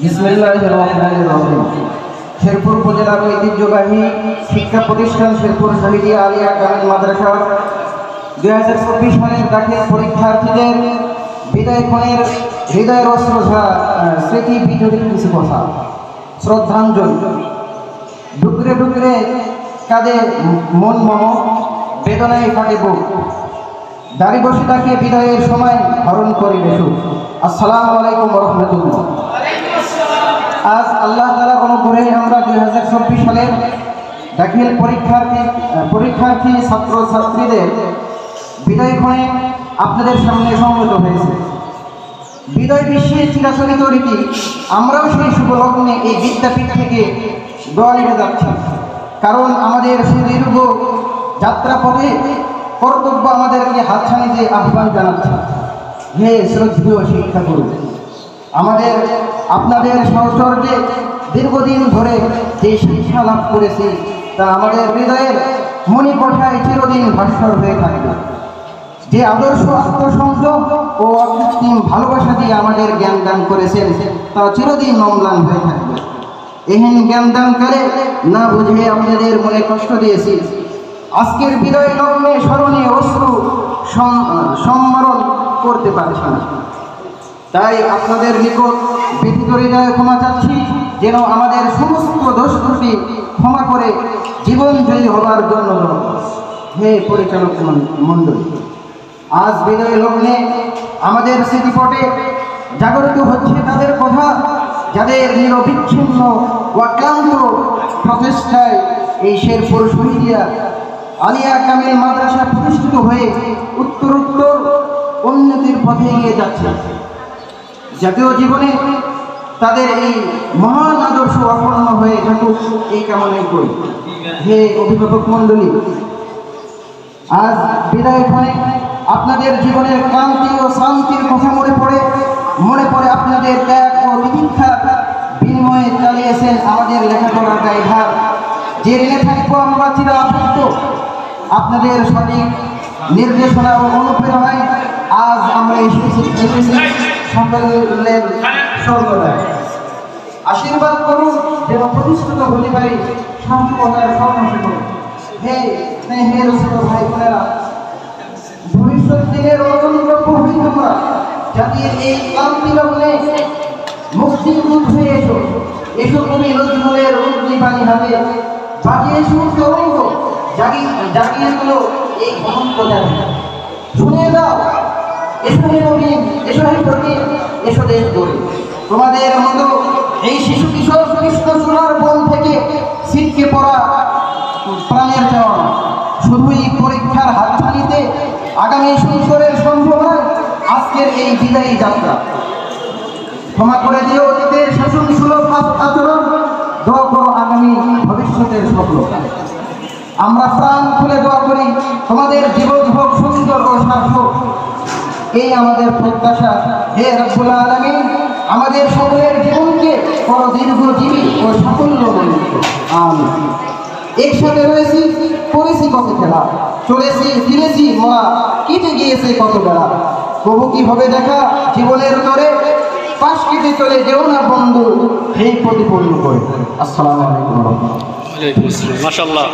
বিসমিল্লাহির রহমানির রহিম। শেরপুর উপজেলার ঐতিহ্যবাহী শিক্ষা প্রতিষ্ঠান শেরপুর শহীদিয়া আলিয়া কামিল মাদ্রাসা 2024 সালের দাখিল পরীক্ষার্থীদের বিদায়ক্ষণের হৃদয়ের অশ্রুঝরা স্মৃতি বিজড়িত কিছু কথা, শ্রদ্ধাঞ্জলি। ডুকরে ডুকরে কাঁদে মন মম, বেদনায় ফাটে বুক, দাড়ি বসে তাকে বিদায়ের সময় হরণ করিবে সুখ। আসসালামু আলাইকুম ওয়া রাহমাতুল্লাহ। আজ আল্লাহ তাআলার অনুগ্রহে আমরা 2024 সালের দাখিল পরীক্ষার্থী ছাত্র ছাত্রীদের বিদায়ক্ষণে আপনাদের সামনে সমবেত হয়েছে। বিদায় বিশ্বের চিরাচরিত রীতি, আমরাও সেই শুভ লগ্নে এই বিদ্যাপীঠ থেকে দোয়া নিতে যাচ্ছি। কারণ আমাদের সুদীর্ঘ যাত্রাপথে কর্তব্য আমাদেরকে হাতছানি দিয়ে আহ্বান জানাচ্ছে। হে শ্রদ্ধেয় শিক্ষাগুরু, আপনাদের সহচর্যে দীর্ঘদিন ধরে যে শিক্ষা লাভ করেছি তা আমাদের হৃদয়ের মণিকোঠায় চিরদিন ভাস্বর হয়ে থাকবে। যে আদর্শ আত্মসংযম ও অকৃত্রিম ভালোবাসা দিয়ে আমাদের জ্ঞান দান করেছেন তা চিরদিন অম্লান হয়ে থাকবে। এহেন জ্ঞান দানকালে না বুঝে আপনাদের মনে কষ্ট দিয়েছি। আজকের বিদায় লগ্নে স্মরণে অশ্রু সম্বরণ করতে পারছি না। তাই আপনাদের নিকট ব্যথিত হৃদয়ে ক্ষমা চাচ্ছি, যেন আমাদের সমস্ত দোষ ত্রুটি ক্ষমা করে জীবন জয়ী হবার জন্য। হে পরিচালক মণ্ডলী, আজ বিদায় লগ্নে আমাদের স্মৃতিপটে জাগরিত হচ্ছে তাদের কথা, যাদের নিরবিচ্ছিন্ন ও অক্লান্ত প্রচেষ্টায় এই শেরপুর শহীদিয়া আলিয়া কামিল মাদ্রাসা প্রতিষ্ঠিত হয়ে উত্তরোত্তর উন্নতির পথে এগিয়ে যাচ্ছে। জাতীয় জীবনে তাদের এই মহান আদর্শ অপূর্ণ হয়ে থাকুক এই কামনাই করি। হে অভিভাবক মণ্ডলী, আজ বিদায়ক্ষণে আপনাদের জীবনের ক্রান্তি ও শান্তির কথা মনে পড়ে আপনাদের ত্যাগ ও তিতিক্ষার বিনিময়ে চালিয়েছেন আমাদের লেখাপড়ার দায়ভার, যে ঋণে থাকবো আমরা চিরাভুক্ত। আপনাদের সঠিক নির্দেশনা ও অনুপ্রেরণায় আজ আমরা এসেছি সকলের সর্বদাই। আশীর্বাদ করুন যেন প্রতিষ্ঠিত হতে পারি শান্তিপনার স্বর্ণশিখরে। হে স্নেহের ছোট ভাই বোনেরা, ভবিষ্যৎ দিনের অতন্ত্রজ্ঞ হই তোমরা, জাতির এই ক্লান্তি লগ্নে মুক্তিদূত হয়ে এসো। এসো তুমি নজরুলের অগ্নিবাণী হাতে, বাজিয়ে সুর তরঙ্গ, জাগিয়ে তোলো এই অনন্ত জাতি। শুনে দাও, এসো হে নবীন, এসো হে ফকির, এসো দেশ গড়ি। তোমাদের মতো এই শিশু কিশোর কৃষ্ণচূড়ার বন থেকে ছিটকে পড়া প্রাণের চাওয়া শুধুই পরীক্ষার হাতছানিতে আগামী সংসদের সম্ভাবনায় আজকের এই বিদায়ী যাত্রা। ক্ষমা করে দিও অতীতের শাসন সুলভ আচরণ, দোয়া করো আগামী ভবিষ্যতের সফলতা। আমরা প্রাণ খুলে দোয়া করি তোমাদের জীবন হোক সুন্দর ও সার্থক, এই আমাদের প্রত্যাশা। হে রব্বুল আলামিন, আমাদের সকলের জীবনকে করো দীর্ঘজীবী ও সাফল্যমণ্ডিত। আমিন। একসাথে রয়েছি, করেছি কত খেলা, চলেছি ফিরেছি মরা, কেটে গিয়েছে কত বেলা। প্রভু কি হবে দেখা জীবনের তরে, পাশ কেটে চলে যেও না বন্ধু, এই প্রতিপূর্ণ করে। আসসালামু আলাইকুম ওয়া রাহমাতুল্লাহ। মাশাআল্লাহ।